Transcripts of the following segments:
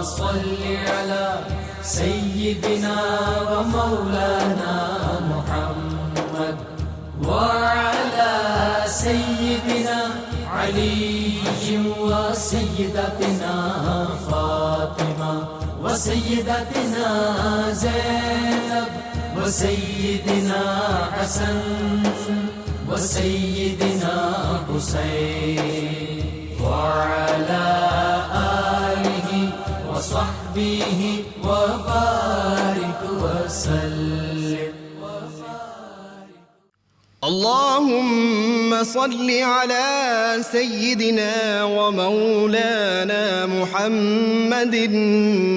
صل على سيدنا ومولانا محمد وعلى سيدنا علي وسيدتنا فاطمة وسيدتنا زينب وسيدنا حسن وسيدنا حسين وعلى آله وصحبه وبارك وسلم. اللهم صل على سيدنا ومولانا محمد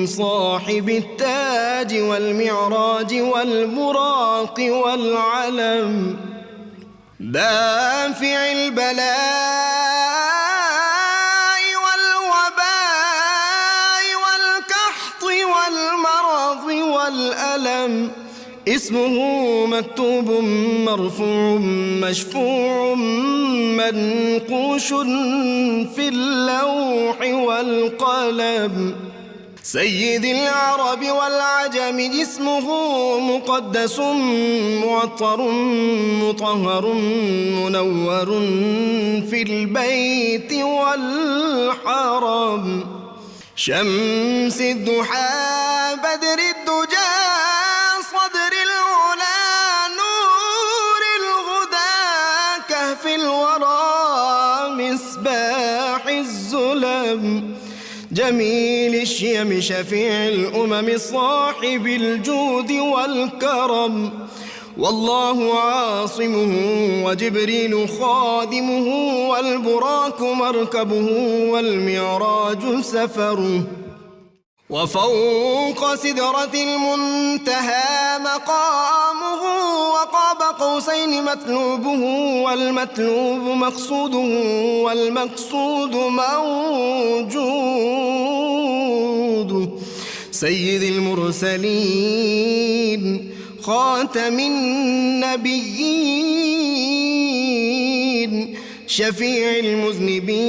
صاحب التاج والمعراج والبراق والعلم دافع البلاء والوباء والقحط والمرض والألم اسمه مكتوب مرفوع مشفوع منقوش في اللوح والقلم سيد العرب والعجم اسمه مقدس معطر مطهر منور في البيت والحرم شمس الضحى بدر الدجى صدر العلا نور الهدى كهف الورى مصباح الظلم جميل الشيم شفيع الأمم صاحب الجود والكرم والله عاصمه وجبريل خادمه والبراق مركبه والمعراج سفره وفوق سدرة المنتهى مقامه وقاب قوسين مطلوبه والمطلوب مقصوده والمقصود موجود سيد المرسلين خاتم النبيين شفيع المذنبين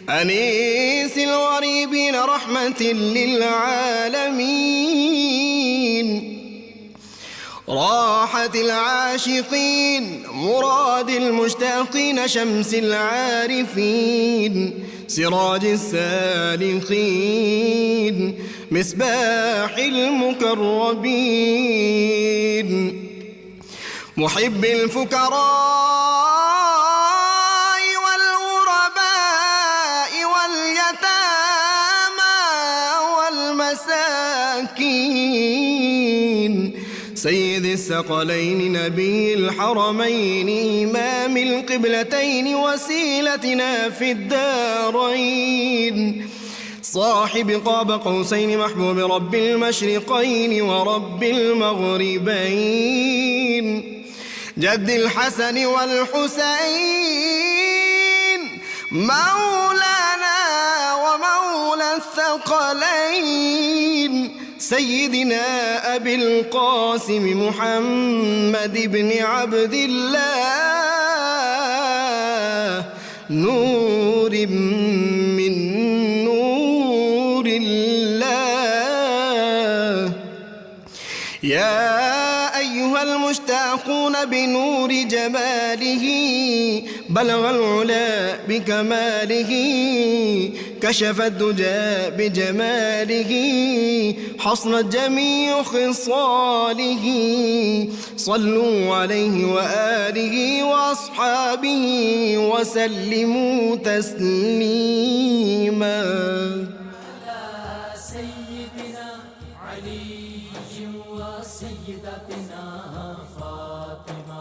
أنيس الغريبين رحمة للعالمين راحة العاشقين مراد المشتاقين شمس العارفين سراج السالكين مصباح المقربين محب الفقراء والغرباء واليتامى والمساكين سيد الثقلين نبي الحرمين إمام القبلتين وسيلتنا في الدارين صاحب قاب قوسين محبوب رب المشرقين ورب المغربين جد الحسن والحسين مولانا ومولى الثقلين سيدنا أبي القاسم محمد بن عبد الله نور من نور الله يا أيها المشتاقون بنور جماله بلغ العلا بكماله كشف الدجى بجماله حصنت جميع خصاله صلوا عليه وآله وأصحابه وسلموا تسليما سيدنا علي وسيدتنا فاطمة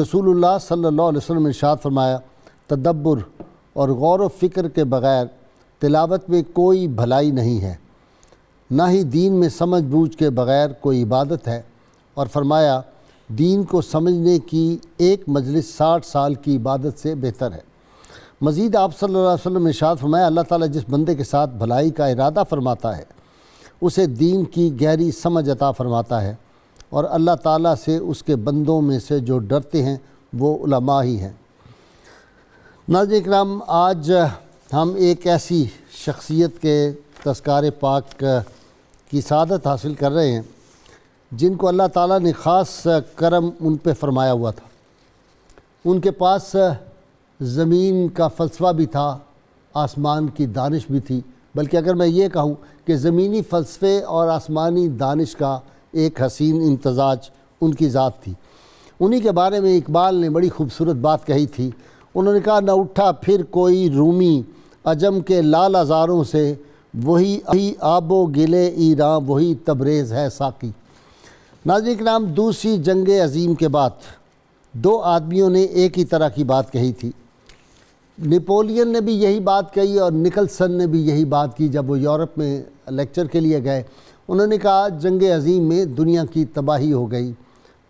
رسول اللہ صلی اللہ علیہ وسلم نے ارشاد فرمایا، تدبر اور غور و فکر کے بغیر تلاوت میں کوئی بھلائی نہیں ہے، نہ ہی دین میں سمجھ بوجھ کے بغیر کوئی عبادت ہے، اور فرمایا دین کو سمجھنے کی ایک مجلس 60 سال کی عبادت سے بہتر ہے۔ مزید آپ صلی اللہ علیہ وسلم نے ارشاد فرمایا، اللہ تعالیٰ جس بندے کے ساتھ بھلائی کا ارادہ فرماتا ہے اسے دین کی گہری سمجھ عطا فرماتا ہے، اور اللہ تعالیٰ سے اس کے بندوں میں سے جو ڈرتے ہیں وہ علماء ہی ہیں۔ ناظرین اکرام، آج ہم ایک ایسی شخصیت کے تذکار پاک کی سعادت حاصل کر رہے ہیں جن کو اللہ تعالیٰ نے خاص کرم ان پہ فرمایا ہوا تھا۔ ان کے پاس زمین کا فلسفہ بھی تھا، آسمان کی دانش بھی تھی، بلکہ اگر میں یہ کہوں کہ زمینی فلسفے اور آسمانی دانش کا ایک حسین امتزاج ان کی ذات تھی۔ انہی کے بارے میں اقبال نے بڑی خوبصورت بات کہی تھی۔ انہوں نے کہا، نہ اٹھا پھر کوئی رومی عجم کے لال ازاروں سے، وہی آب و گلے ایراں وہی تبریز ہے ساقی۔ ناظرین کرام، دوسری جنگ عظیم کے بعد دو آدمیوں نے ایک ہی طرح کی بات کہی تھی۔ نپولین نے بھی یہی بات کہی اور نکلسن نے بھی یہی بات کی جب وہ یورپ میں لیکچر کے لیے گئے۔ انہوں نے کہا جنگ عظیم میں دنیا کی تباہی ہو گئی،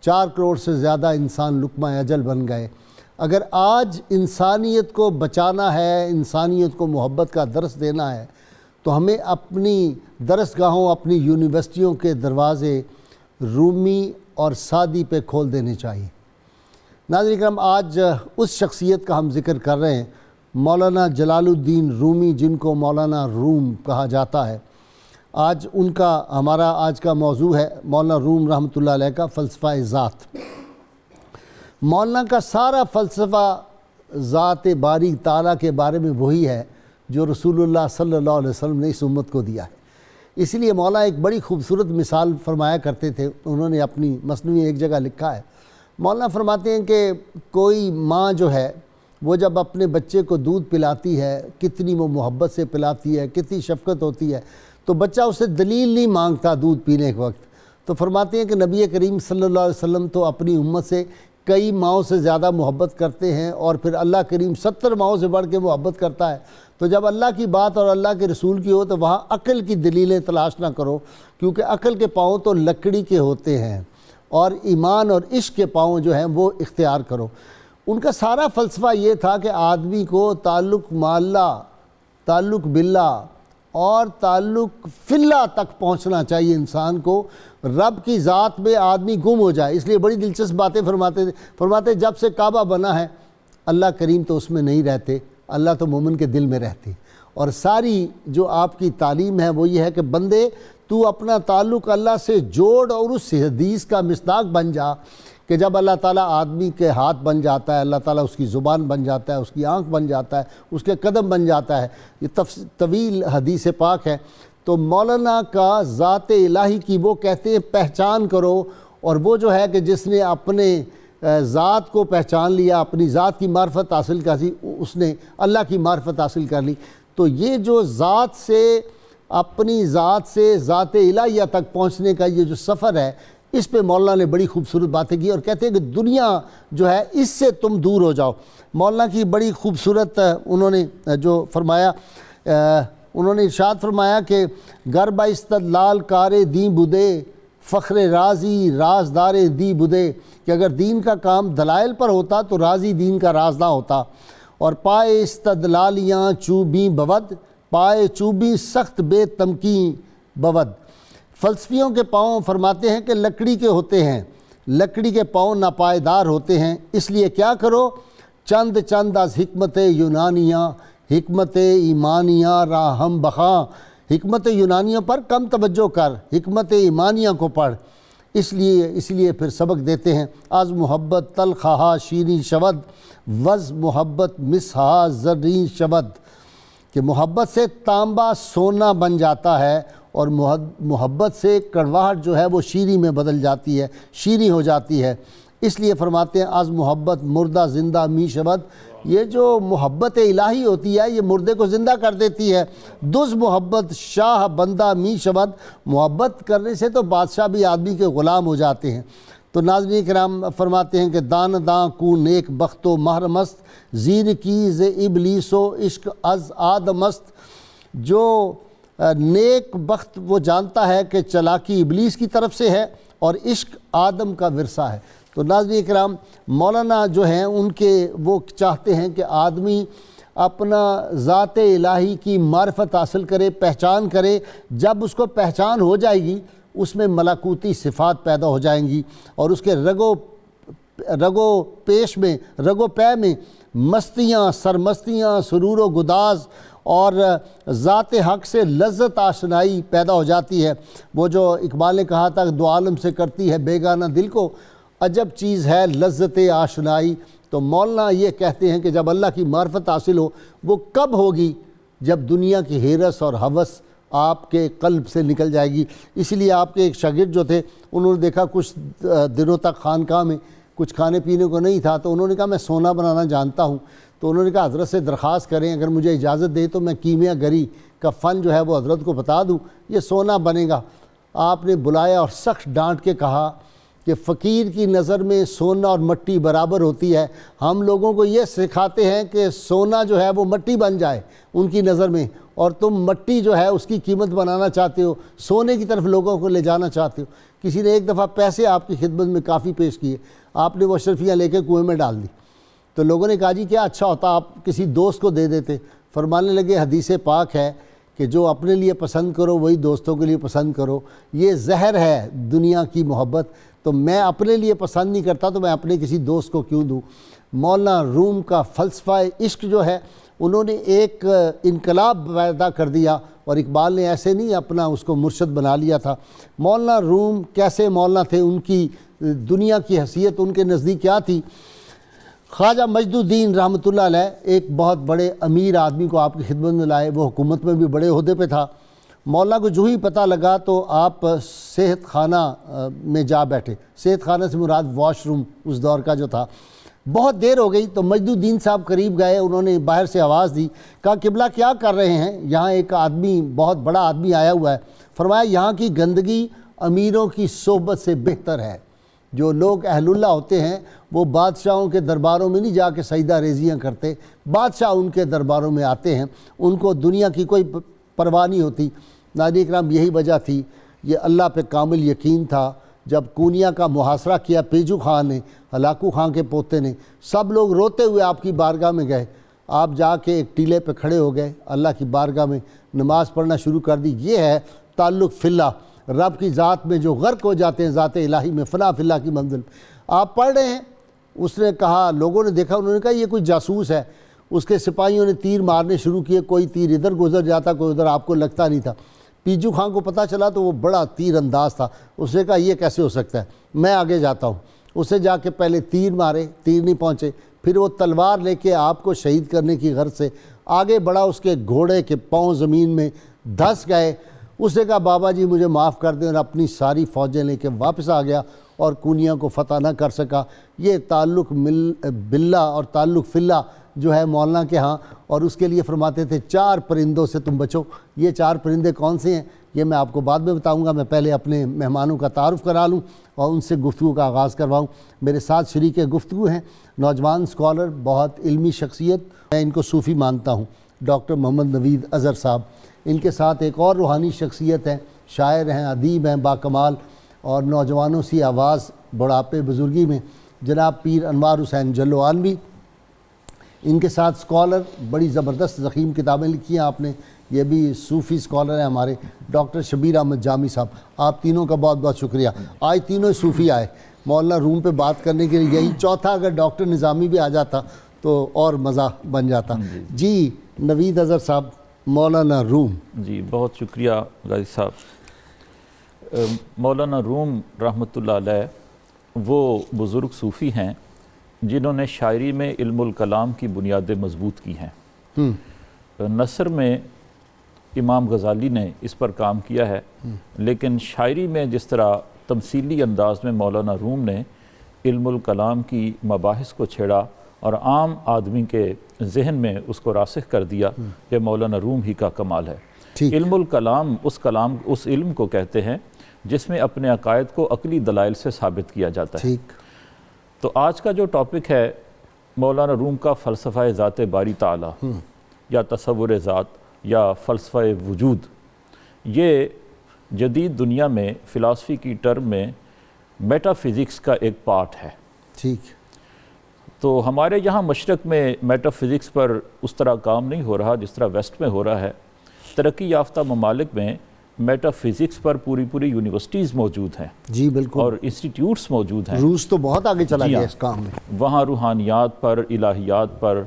4 کروڑ سے زیادہ انسان لقمہ اجل بن گئے۔ اگر آج انسانیت کو بچانا ہے، انسانیت کو محبت کا درس دینا ہے، تو ہمیں اپنی درسگاہوں، اپنی یونیورسٹیوں کے دروازے رومی اور سعدی پہ کھول دینے چاہیے۔ ناظرین کرام، آج اس شخصیت کا ہم ذکر کر رہے ہیں، مولانا جلال الدین رومی، جن کو مولانا روم کہا جاتا ہے۔ آج ان کا ہمارا آج کا موضوع ہے مولانا روم رحمۃ اللہ علیہ کا فلسفہ ذات۔ مولانا کا سارا فلسفہ ذات باری تعالیٰ کے بارے میں وہی ہے جو رسول اللہ صلی اللہ علیہ وسلم نے اس امت کو دیا ہے۔ اسی لیے مولانا ایک بڑی خوبصورت مثال فرمایا کرتے تھے، انہوں نے اپنی مثنوی ایک جگہ لکھا ہے۔ مولانا فرماتے ہیں کہ کوئی ماں جو ہے وہ جب اپنے بچے کو دودھ پلاتی ہے، کتنی وہ محبت سے پلاتی ہے، کتنی شفقت ہوتی ہے، تو بچہ اسے دلیل نہیں مانگتا دودھ پینے کے وقت۔ تو فرماتے ہیں کہ نبی کریم صلی اللہ علیہ وسلم تو اپنی امت سے کئی ماؤں سے زیادہ محبت کرتے ہیں، اور پھر اللہ کریم 70 ماؤں سے بڑھ کے محبت کرتا ہے۔ تو جب اللہ کی بات اور اللہ کے رسول کی ہو تو وہاں عقل کی دلیلیں تلاش نہ کرو، کیونکہ عقل کے پاؤں تو لکڑی کے ہوتے ہیں، اور ایمان اور عشق کے پاؤں جو ہیں وہ اختیار کرو۔ ان کا سارا فلسفہ یہ تھا کہ آدمی کو تعلق مع اللہ، تعلق باللہ اور تعلق فی اللہ تک پہنچنا چاہیے۔ انسان کو رب کی ذات میں آدمی گم ہو جائے۔ اس لیے بڑی دلچسپ باتیں فرماتے جب سے کعبہ بنا ہے اللہ کریم تو اس میں نہیں رہتے، اللہ تو مومن کے دل میں رہتے۔ اور ساری جو آپ کی تعلیم ہے وہ یہ ہے کہ بندے تو اپنا تعلق اللہ سے جوڑ، اور اس حدیث کا مصداق بن جا کہ جب اللہ تعالیٰ آدمی کے ہاتھ بن جاتا ہے، اللہ تعالیٰ اس کی زبان بن جاتا ہے، اس کی آنکھ بن جاتا ہے، اس کے قدم بن جاتا ہے۔ یہ طویل حدیث پاک ہے۔ تو مولانا کا ذات الہی کی وہ کہتے ہیں پہچان کرو، اور وہ جو ہے کہ جس نے اپنے ذات کو پہچان لیا، اپنی ذات کی معرفت حاصل کر لی، اس نے اللہ کی معرفت حاصل کر لی۔ تو یہ جو ذات سے اپنی ذات سے ذات الہیہ تک پہنچنے کا یہ جو سفر ہے، اس پہ مولانا نے بڑی خوبصورت باتیں کی، اور کہتے ہیں کہ دنیا جو ہے اس سے تم دور ہو جاؤ۔ مولانا کی بڑی خوبصورت انہوں نے جو فرمایا، انہوں نے ارشاد فرمایا کہ گربہ استدلال کار دین بدے، فخر رازی رازدار دی بدے، کہ اگر دین کا کام دلائل پر ہوتا تو رازی دین کا رازداں ہوتا۔ اور پائے استدلالیاں چوبیں بود، پائے چوبیں سخت بے تمکین بود۔ فلسفیوں کے پاؤں فرماتے ہیں کہ لکڑی کے ہوتے ہیں، لکڑی کے پاؤں ناپائیدار ہوتے ہیں، اس لیے کیا کرو، چند چند از حکمت یونانیاں، حکمت ایمانیاں راہم بخاں۔ حکمت یونانیوں پر کم توجہ کر، حکمت ایمانیاں کو پڑھ۔ اس لیے پھر سبق دیتے ہیں، از محبت تلخہا شیریں شود، وز محبت مسہا زریں شود، کہ محبت سے تانبا سونا بن جاتا ہے، اور محبت سے کڑواہٹ جو ہے وہ شیریں میں بدل جاتی ہے، شیریں ہو جاتی ہے۔ اس لیے فرماتے ہیں از محبت مردہ زندہ می شود، یہ جو محبت الہی ہوتی ہے یہ مردے کو زندہ کر دیتی ہے۔ دز محبت شاہ بندہ می شود، محبت کرنے سے تو بادشاہ بھی آدمی کے غلام ہو جاتے ہیں۔ تو ناظرین کرام فرماتے ہیں کہ دان داں کو نیک بخت و محرمست، زیر کی ز ابلیس و عشق از آدمست۔ جو نیک بخت وہ جانتا ہے کہ چلاکی ابلیس کی طرف سے ہے اور عشق آدم کا ورثہ ہے۔ تو ناظرین کرام مولانا جو ہیں ان کے وہ چاہتے ہیں کہ آدمی اپنا ذات الہی کی معرفت حاصل کرے، پہچان کرے۔ جب اس کو پہچان ہو جائے گی اس میں ملکوتی صفات پیدا ہو جائیں گی، اور اس کے رگو پے میں مستیاں، سرمستیاں، سرور و گداز اور ذات حق سے لذت آشنائی پیدا ہو جاتی ہے۔ وہ جو اقبال نے کہا تھا کہ دو عالم سے کرتی ہے بیگانہ دل کو، عجب چیز ہے لذت آشنائی۔ تو مولانا یہ کہتے ہیں کہ جب اللہ کی معرفت حاصل ہو، وہ کب ہوگی؟ جب دنیا کی ہیرس اور ہوس آپ کے قلب سے نکل جائے گی۔ اس لیے آپ کے ایک شاگرد جو تھے انہوں نے دیکھا کچھ دنوں تک خانقاہ میں کچھ کھانے پینے کو نہیں تھا، تو انہوں نے کہا میں سونا بنانا جانتا ہوں۔ تو انہوں نے کہا حضرت سے درخواست کریں، اگر مجھے اجازت دے تو میں کیمیا گری کا فن جو ہے وہ حضرت کو بتا دوں، یہ سونا بنے گا۔ آپ نے بلایا اور سخت ڈانٹ کے کہا کہ فقیر کی نظر میں سونا اور مٹی برابر ہوتی ہے۔ ہم لوگوں کو یہ سکھاتے ہیں کہ سونا جو ہے وہ مٹی بن جائے ان کی نظر میں، اور تم مٹی جو ہے اس کی قیمت بنانا چاہتے ہو، سونے کی طرف لوگوں کو لے جانا چاہتے ہو۔ کسی نے ایک دفعہ پیسے آپ کی خدمت میں کافی پیش کیے، آپ نے وہ اشرفیاں لے کے کنویں میں ڈال دی۔ تو لوگوں نے کہا جی کیا اچھا ہوتا آپ کسی دوست کو دے دیتے۔ فرمانے لگے حدیث پاک ہے کہ جو اپنے لیے پسند کرو وہی دوستوں کے لیے پسند کرو، یہ زہر ہے دنیا کی محبت، تو میں اپنے لیے پسند نہیں کرتا تو میں اپنے کسی دوست کو کیوں دوں۔ مولانا روم کا فلسفہ عشق جو ہے انہوں نے ایک انقلاب پیدا کر دیا، اور اقبال نے ایسے نہیں اپنا اس کو مرشد بنا لیا تھا۔ مولانا روم کیسے مولانا تھے، ان کی دنیا کی حیثیت ان کے نزدیک کیا تھی؟ خواجہ مجد الدین رحمۃ اللہ علیہ ایک بہت بڑے امیر آدمی کو آپ کی خدمت میں لائے، وہ حکومت میں بھی بڑے عہدے پہ تھا۔ مولانا کو جو ہی پتہ لگا تو آپ صحت خانہ میں جا بیٹھے۔ صحت خانہ سے مراد واش روم اس دور کا جو تھا۔ بہت دیر ہو گئی تو مجد الدین صاحب قریب گئے، انہوں نے باہر سے آواز دی، کہا قبلہ کیا کر رہے ہیں؟ یہاں ایک آدمی بہت بڑا آدمی آیا ہوا ہے۔ فرمایا یہاں کی گندگی امیروں کی صحبت سے بہتر ہے۔ جو لوگ اہل اللہ ہوتے ہیں وہ بادشاہوں کے درباروں میں نہیں جا کے سجدہ ریزیاں کرتے، بادشاہ ان کے درباروں میں آتے ہیں، ان کو دنیا کی کوئی پرواہ نہیں ہوتی۔ ناظرین کرام یہی وجہ تھی، یہ اللہ پہ کامل یقین تھا۔ جب کونیا کا محاصرہ کیا پیجو خان نے، ہلاکو خان کے پوتے نے، سب لوگ روتے ہوئے آپ کی بارگاہ میں گئے۔ آپ جا کے ایک ٹیلے پہ کھڑے ہو گئے، اللہ کی بارگاہ میں نماز پڑھنا شروع کر دی۔ یہ ہے تعلق فی اللہ، رب کی ذات میں جو غرق ہو جاتے ہیں، ذات الہی میں، فنا فی اللہ کی منزل۔ آپ پڑھ رہے ہیں، اس نے کہا، لوگوں نے دیکھا، انہوں نے کہا یہ کوئی جاسوس ہے۔ اس کے سپاہیوں نے تیر مارنے شروع کیے، کوئی تیر ادھر گزر جاتا کوئی ادھر، آپ کو لگتا نہیں تھا۔ پیجو خان کو پتہ چلا تو وہ بڑا تیر انداز تھا، اس نے کہا یہ کیسے ہو سکتا ہے، میں آگے جاتا ہوں۔ اسے جا کے پہلے تیر مارے، تیر نہیں پہنچے، پھر وہ تلوار لے کے آپ کو شہید کرنے کی غرض سے آگے بڑھا، اس کے گھوڑے کے پاؤں زمین میں دھس گئے۔ اس نے کہا بابا جی مجھے معاف کر دیں، اور اپنی ساری فوجیں لے کے واپس آ گیا اور کونیا کو فتح نہ کر سکا۔ یہ تعلق باللہ اور تعلق فی اللہ جو ہے مولانا کے ہاں، اور اس کے لیے فرماتے تھے 4 پرندوں سے تم بچو۔ یہ 4 پرندے کون سے ہیں یہ میں آپ کو بعد میں بتاؤں گا، میں پہلے اپنے مہمانوں کا تعارف کرا لوں اور ان سے گفتگو کا آغاز کرواؤں۔ میرے ساتھ شریک گفتگو ہیں نوجوان اسکالر، بہت علمی شخصیت، میں ان کو صوفی مانتا ہوں، ڈاکٹر محمد نوید اظہر صاحب۔ ان کے ساتھ ایک اور روحانی شخصیت ہیں، شاعر ہیں، ادیب ہیں باکمال، اور نوجوانوں سی آواز بڑھاپے بزرگی میں، جناب پیر انوار حسین جلو عالوی۔ ان کے ساتھ اسکالر، بڑی زبردست ضخیم کتابیں لکھی ہیں آپ نے، یہ بھی صوفی اسکالر ہیں ہمارے، ڈاکٹر شبیر احمد جامی صاحب۔ آپ تینوں کا بہت بہت شکریہ، آج تینوں صوفی آئے مولانا روم پہ بات کرنے کے لیے۔ یہی چوتھا اگر ڈاکٹر نظامی بھی آ جاتا تو اور مزہ بن جاتا۔ جی نوید اظہر صاحب، مولانا روم۔ جی بہت شکریہ غازی صاحب۔ مولانا روم رحمۃ اللہ علیہ وہ بزرگ صوفی ہیں جنہوں نے شاعری میں علم الکلام کی بنیادیں مضبوط کی ہیں۔ نثر میں امام غزالی نے اس پر کام کیا ہے، لیکن شاعری میں جس طرح تمثیلی انداز میں مولانا روم نے علم الکلام کی مباحث کو چھیڑا اور عام آدمی کے ذہن میں اس کو راسخ کر دیا، یہ مولانا روم ہی کا کمال ہے۔ علم الکلام اس علم کو کہتے ہیں جس میں اپنے عقائد کو عقلی دلائل سے ثابت کیا جاتا ہے۔ ٹھیک، تو آج کا جو ٹاپک ہے مولانا روم کا فلسفہ ذات باری تعالیٰ یا تصور ذات یا فلسفہ وجود، یہ جدید دنیا میں فلسفی کی ٹرم میں میٹا فزکس کا ایک پارٹ ہے۔ ٹھیک، تو ہمارے یہاں مشرق میں میٹا فزکس پر اس طرح کام نہیں ہو رہا جس طرح ویسٹ میں ہو رہا ہے۔ ترقی یافتہ ممالک میں میٹا فزکس پر پوری یونیورسٹیز موجود ہیں جی بالکل، اور انسٹیٹیوٹس موجود ہیں۔ روس تو بہت آگے چلا جی گیا ہاں، اس کام میں۔ وہاں روحانیات پر، الہیات پر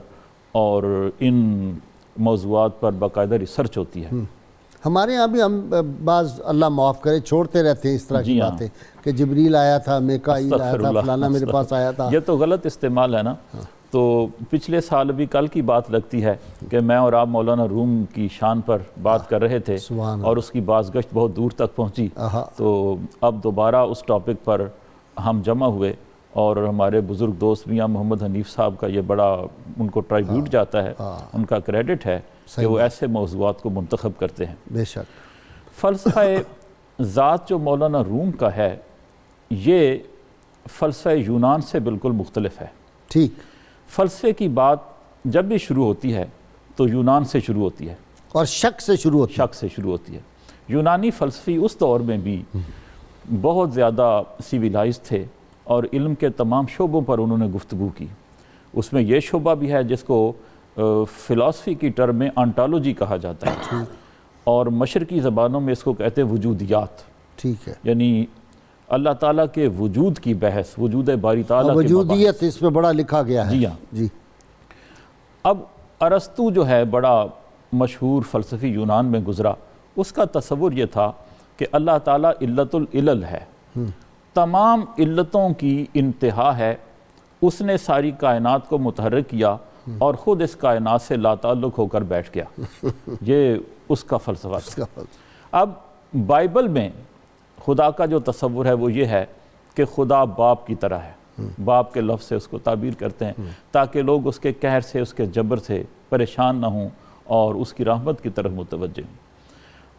اور ان موضوعات پر باقاعدہ ریسرچ ہوتی ہے۔ ہمارے یہاں بھی ہم بعض اللہ معاف کرے چھوڑتے رہتے ہیں اس طرح کی جی ہاں، باتیں کہ جبریل آیا تھا، میکائیل آیا تھا، فلانا میرے پاس آیا تھا۔ یہ تو غلط استعمال ہے نا۔ تو پچھلے سال ابھی کل کی بات لگتی ہے کہ میں اور آپ مولانا روم کی شان پر بات کر رہے تھے سبحان اور اس کی بازگشت بہت دور تک پہنچی۔ تو اب دوبارہ اس ٹاپک پر ہم جمع ہوئے اور ہمارے بزرگ دوست میاں محمد حنیف صاحب کا یہ بڑا ان کو ٹرائیبیوٹ جاتا ہے، ان کا کریڈٹ ہے کہ وہ ایسے موضوعات کو منتخب کرتے ہیں۔ بے شک، فلسفہ ذات جو مولانا روم کا ہے یہ فلسفہ یونان سے بالکل مختلف ہے۔ ٹھیک، فلسفے کی بات جب بھی شروع ہوتی ہے تو یونان سے شروع ہوتی ہے، اور شک سے شروع ہوتی ہے۔ شک سے شروع ہوتی ہے۔ یونانی فلسفی اس دور میں بھی بہت زیادہ سیویلائز تھے اور علم کے تمام شعبوں پر انہوں نے گفتگو کی۔ اس میں یہ شعبہ بھی ہے جس کو فلسفی کی ٹرم میں انٹالوجی کہا جاتا ہے، اور مشرقی زبانوں میں اس کو کہتے ہیں وجودیات، ٹھیک ہے، یعنی اللہ تعالیٰ کے وجود کی بحث، وجود باری تعالیٰ کے وجودیت اس میں بڑا لکھا گیا ہے۔ جی ہاں۔ جی، اب ارسطو جو ہے بڑا مشہور فلسفی یونان میں گزرا، اس کا تصور یہ تھا کہ اللہ تعالیٰ علت العلل ہے، تمام علتوں کی انتہا ہے، اس نے ساری کائنات کو متحرک کیا اور خود اس کائنات سے لا تعلق ہو کر بیٹھ گیا۔ یہ اس کا فلسفہ تھا۔ اب بائبل میں خدا کا جو تصور ہے وہ یہ ہے کہ خدا باپ کی طرح ہے، باپ کے لفظ سے اس کو تعبیر کرتے ہیں تاکہ لوگ اس کے قہر سے، اس کے جبر سے پریشان نہ ہوں اور اس کی رحمت کی طرف متوجہ ہوں۔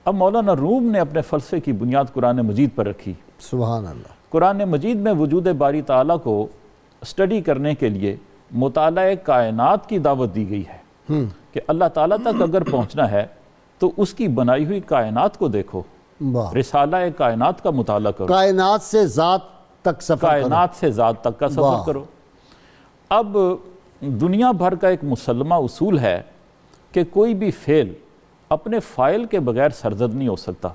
اب مولانا روم نے اپنے فلسفے کی بنیاد قرآن مجید پر رکھی۔ سبحان اللہ۔ قرآن مجید میں وجود باری تعالیٰ کو اسٹڈی کرنے کے لیے مطالعہ کائنات کی دعوت دی گئی ہے کہ اللہ تعالیٰ تک اگر پہنچنا ہے تو اس کی بنائی ہوئی کائنات کو دیکھو، رسالہ کائنات کا مطالعہ کرو، کائنات سے ذات تک سفر کرو، کائنات سے ذات تک کا سفر کرو۔ اب دنیا بھر کا ایک مسلمہ اصول ہے کہ کوئی بھی فعل اپنے فاعل کے بغیر سرزد نہیں ہو سکتا۔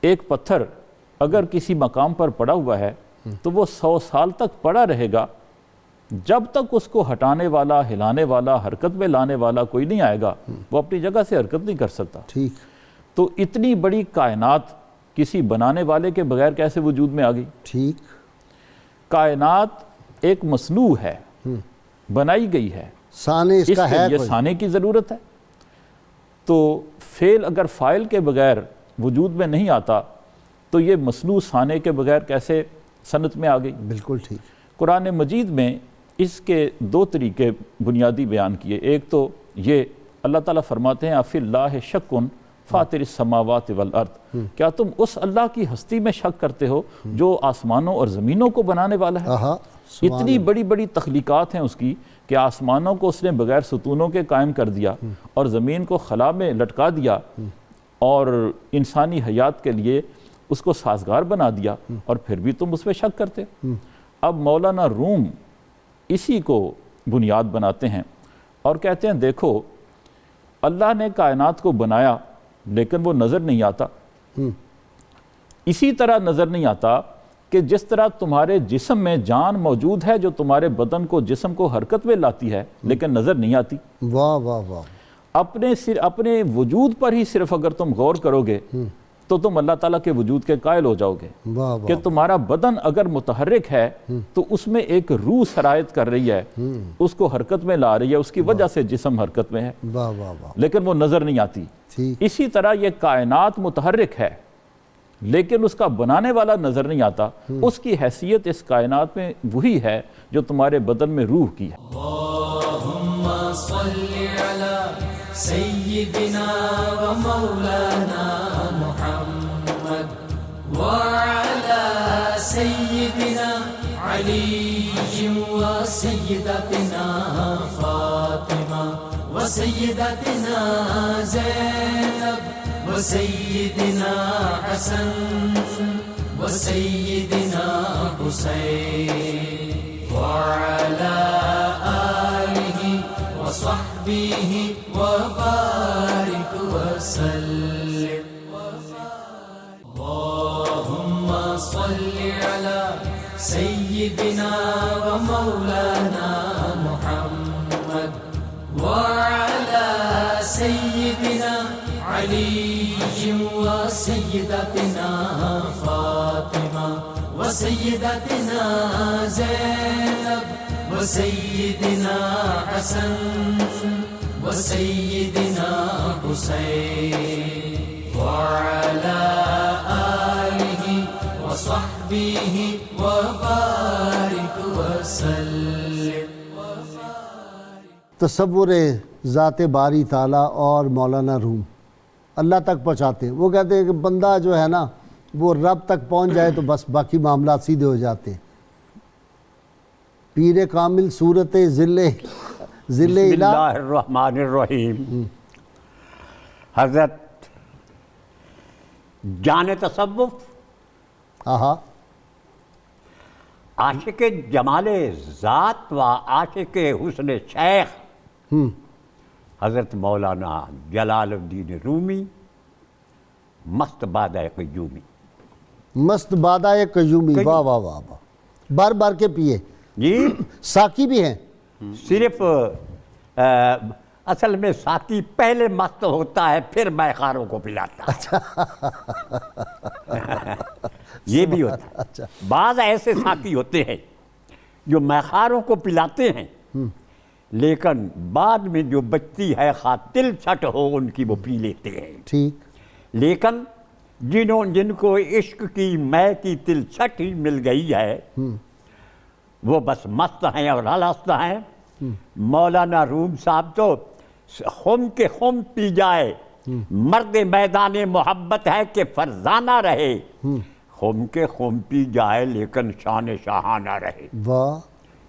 ایک پتھر اگر کسی مقام پر پڑا ہوا ہے تو وہ 100 سال تک پڑا رہے گا جب تک اس کو ہٹانے والا، ہلانے والا، حرکت میں لانے والا کوئی نہیں آئے گا، وہ اپنی جگہ سے حرکت نہیں کر سکتا۔ ٹھیک، تو اتنی بڑی کائنات کسی بنانے والے کے بغیر کیسے وجود میں آ گئی؟ ٹھیک، کائنات ایک مصنوع ہے، بنائی گئی ہے، سانے اس اس کا کے ہے لیے کوئی۔ سانے کی ضرورت ہے۔ تو فعل اگر فاعل کے بغیر وجود میں نہیں آتا تو یہ مصنوع سانے کے بغیر کیسے صنعت میں آ گئی؟ بالکل ٹھیک۔ قرآن مجید میں اس کے 2 طریقے بنیادی بیان کیے۔ ایک تو یہ اللہ تعالیٰ فرماتے ہیں فی اللہ شک فاطر السماوات والارض، کیا تم اس اللہ کی ہستی میں شک کرتے ہو جو آسمانوں اور زمینوں کو بنانے والا ہے؟ اتنی بڑی بڑی تخلیقات ہیں اس کی کہ آسمانوں کو اس نے بغیر ستونوں کے قائم کر دیا اور زمین کو خلا میں لٹکا دیا اور انسانی حیات کے لیے اس کو سازگار بنا دیا، اور پھر بھی تم اس میں شک کرتے۔ اب مولانا روم اسی کو بنیاد بناتے ہیں اور کہتے ہیں دیکھو اللہ نے کائنات کو بنایا لیکن وہ نظر نہیں آتا، اسی طرح نظر نہیں آتا کہ جس طرح تمہارے جسم میں جان موجود ہے جو تمہارے بدن کو، جسم کو حرکت میں لاتی ہے لیکن نظر نہیں آتی۔ واہ واہ واہ۔ اپنے وجود پر ہی صرف اگر تم غور کرو گے تو تم اللہ تعالیٰ کے وجود کے قائل ہو جاؤ گے کہ تمہارا بدن اگر متحرک ہے تو اس میں ایک روح سرایت کر رہی ہے، اس کو حرکت میں لا رہی ہے، اس کی وجہ سے جسم حرکت میں ہے، لیکن وہ نظر نہیں آتی۔ اسی طرح یہ کائنات متحرک ہے لیکن اس کا بنانے والا نظر نہیں آتا، اس کی حیثیت اس کائنات میں وہی ہے جو تمہارے بدن میں روح کی ہے۔ اللہم صلی علی سیدنا و مولانا محمد علي وسيدتنا فاطمة وسيدتنا زينب وسيدنا حسن وسيدنا حسين وعلى آله وصحبه وبارك وسلم. اللهم صل على سيدنا ومولانا محمد وعلى سيدنا علي وسيدتنا فاطمة وسيدتنا زينب وسيدنا حسن وسيدنا حسين وعلى آله وصحبه وبارك وسلم. تصور ذات باری تعالیٰ اور مولانا روم اللہ تک پہنچاتے ہیں. وہ کہتے ہیں کہ بندہ جو ہے نا وہ رب تک پہنچ جائے تو بس باقی معاملات سیدھے ہو جاتے ہیں. پیر کامل صورت ذل بسم اللہ الرحمن الرحیم. حضرت جان تصوف عاشق جمال ذات و عاشق حسن شیخ حضرت مولانا جلال الدین رومی مست بادہ قیومی. مست بادہ قیومی. واہ واہ واہ واہ. بار بار کے پیے جی. ساقی بھی ہیں. صرف اصل میں ساقی پہلے مست ہوتا ہے پھر میخاروں کو پلاتا ہے. یہ بھی ہوتا ہے. بعض ایسے ساقی ہوتے ہیں جو میخاروں کو پلاتے ہیں لیکن بعد میں جو بچتی ہے خواہ تل چھٹ ہو ان کی وہ پی لیتے ہیں. ٹھیک. لیکن جن کو عشق کی میں کی تل چھٹ ہی مل گئی ہے وہ بس مست ہیں اور ہلست ہیں. مولانا روم صاحب تو خم کے خم پی جائے مرد میدان محبت ہے کہ فرزانہ رہے. خم کے خم پی جائے لیکن شان شاہانہ رہے. واہ.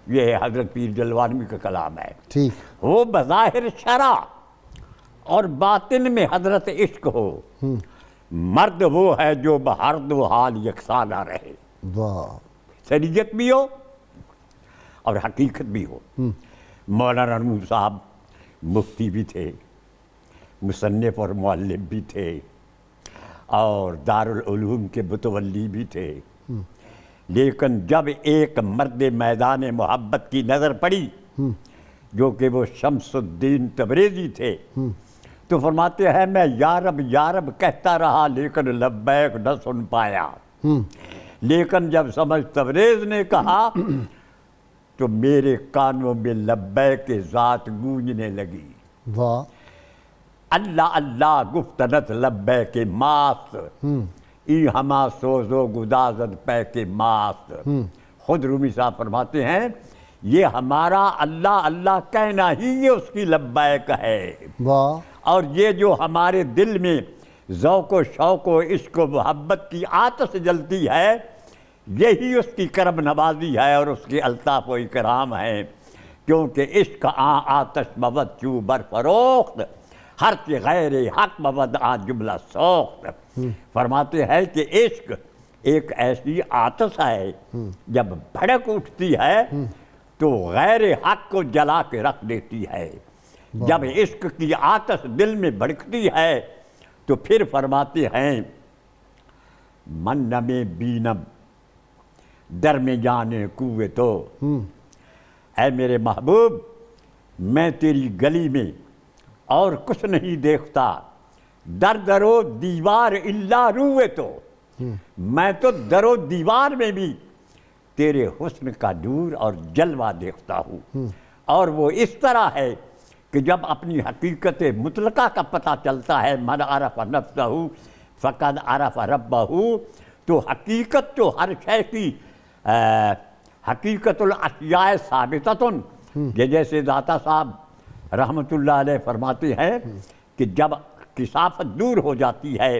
یہ حضرت پیر جلوانوی کا کلام ہے. ٹھیک. وہ بظاہر شرع اور باطن میں حضرت عشق ہو. مرد وہ ہے جو بہر دو حال یکسانہ رہے. واہ. شریعت بھی ہو اور حقیقت بھی ہو. مولانا روم صاحب مفتی بھی تھے, مصنف اور مؤلف بھی تھے اور دارالعلوم کے متولی بھی تھے. لیکن جب ایک مرد میدان محبت کی نظر پڑی جو کہ وہ شمس الدین تبریزی تھے تو فرماتے ہیں میں یا رب کہتا رہا لیکن لبیک نہ سن پایا. لیکن جب سمجھ تبریز نے کہا تو میرے کانوں میں لبیک ذات گونجنے لگی. واہ. اللہ اللہ گفتنت لبیک ماست ای ہما سوزو گدازد پہ کے ماست. خود رومی صاحب فرماتے ہیں یہ ہمارا اللہ اللہ کہنا ہی یہ اس کی لبیک ہے. واہ. اور یہ جو ہمارے دل میں ذوق و شوق و عشق و محبت کی آتش جلتی ہے یہی اس کی کرم نوازی ہے اور اس کی الطاف و اکرام ہے. کیونکہ عشق آتش بود چو برفروخت ہر کے غیر حق بود جملہ سوخت. فرماتے ہیں کہ عشق ایک ایسی آتش ہے جب بھڑک اٹھتی ہے تو غیر حق کو جلا کے رکھ دیتی ہے. جب عشق کی آتش دل میں بھڑکتی ہے تو پھر فرماتے ہیں من میں بینم در میں جانے کوئے تو اے میرے محبوب میں تیری گلی میں اور کچھ نہیں دیکھتا در درو دیوار اللہ روئے تو میں تو درو دیوار میں بھی تیرے حسن کا نور اور جلوہ دیکھتا ہوں. اور وہ اس طرح ہے کہ جب اپنی حقیقت مطلقہ کا پتہ چلتا ہے من عرف نفسہ فقد عرف ربہ تو حقیقت تو ہر شے کی حقیقت الاشیاء ثابتتن. یہ جیسے داتا صاحب رحمۃ اللہ علیہ فرماتے ہیں کہ جب کثافت دور ہو جاتی ہے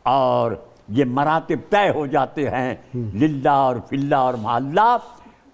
اور یہ مراتب طے ہو جاتے ہیں للہ اور فی اللہ اور مع اللہ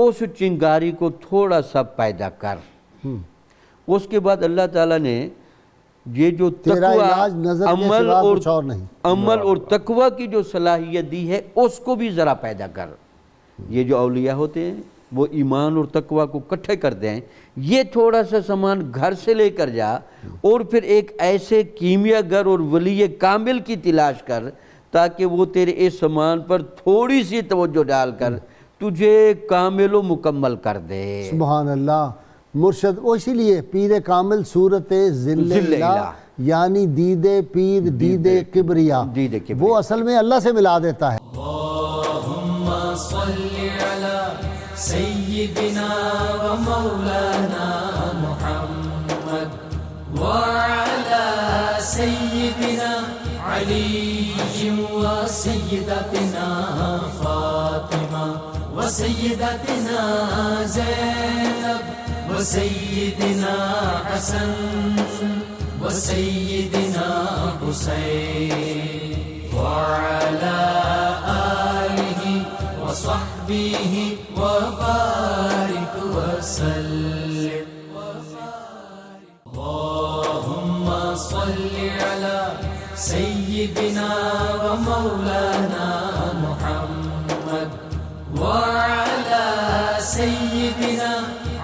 اس چنگاری کو تھوڑا سا پیدا کر. اس کے بعد اللہ تعالیٰ نے یہ جو تیرا تقوی علاج نظر کے سوا کچھ اور نہیں. عمل اور تقوی کی جو صلاحیت دی ہے اس کو بھی ذرا پیدا کر. یہ جو اولیاء ہوتے ہیں وہ ایمان اور تقوی کو اکٹھے کرتے ہیں. یہ تھوڑا سا سامان گھر سے لے کر جا اور پھر ایک ایسے کیمیا گر اور ولی کامل کی تلاش کر تاکہ وہ تیرے اس سامان پر تھوڑی سی توجہ ڈال کر تجھے کامل و مکمل کر دے. سبحان اللہ. مرشد وہ اسی لیے پیر کامل صورت ذل الہ یعنی دید پیر دید کبریا وہ اصل میں اللہ سے ملا دیتا ہے. اللہم صلی علی سیدنا و مولانا محمد وعلی سیدنا علی و سیدتنا فاطمہ و سیدتنا زینب وسیدنا حسن وسیدنا حسین وعلى آلہ وصحبہ وبارک وسلم. اللہم صلی علی سیدنا و مولانا محمد وعلى سیدنا